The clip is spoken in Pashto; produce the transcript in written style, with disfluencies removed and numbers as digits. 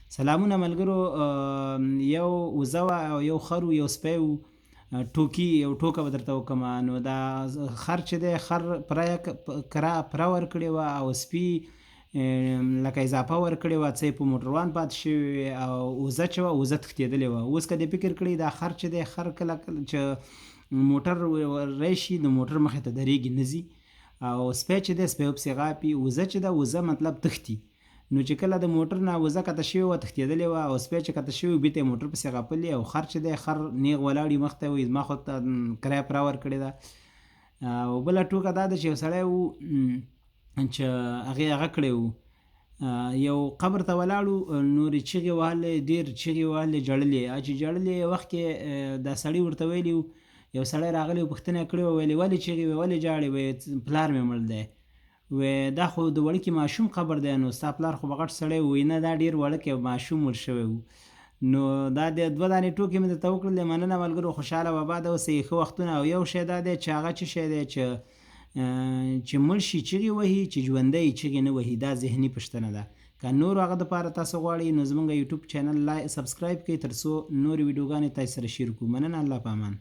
سلامونه ملګرو. یو وزه وه او یو خر و یو سپی و. یو ټوکه به درته وکړمه. نو دا خر چې دی، خر پره ورکړې وه او سپي لکه اضافه ورکړې وه، څه یې په موټروان پاتې شوي وې، او وزه چې وه وزه تښتېدلې وه. اوس که دې فکر کړی دا خر چې دی، خر کله کله چې موټر راشي نو موټر مخې ته درېږي، نه ځي. او سپی چې دی، سپی ورپسې غاپي. وزه چې ده، وزه مطلب تښتي. نو چې کله د موټر نه وزه کته شوې وه، تښتېدلې وه، او سپی چې کته شوی و بېرته یې موټر پسې غپلي. او خر چې دی، خر نیغ ولاړ وي، مخ ته وایي زما خو ته کرایه پوره ورکړې ده. او بله ټوکه دا ده چې یو سړی و چې هغې هغه کړی و، یو قبر ته ولاړ و، نورې چغې وهلې، ډېر چغې وهلې، ژړلې. چې ژړلې وخت کې دا سړي ورته ویلي و، یو سړی راغلی و، پوښتنه یې کړې وه، ویلې ولې چغې وې، ولې ژاړې؟ ویې پلار مې مړ دی. دا خو د وړوکي ماشوم قبر دی، نو ستا پلار خو به غټ سړی و. نه، دا ډېر وړوکی ماشوم مړ شوی و. نو دا د دوه دانې ټوکې مې درته وکړلې. مننه ملګرو، خوشحاله او اباده اوسئ، ښه وختونه. او یو شی دا دی چې هغه څه شی دی چې مړ شي چغې وهي، چې ژوندی چغې نه وهي. دا ذهني پوښتنه ده. که نورو هغه دپاره تاسو غواړئ نو زموږ یوټیوب چینل سبسکرایب کړئ، تر څو نورې ویډیوګانې تاسو سره شیر کړو. مننه، الله په امان.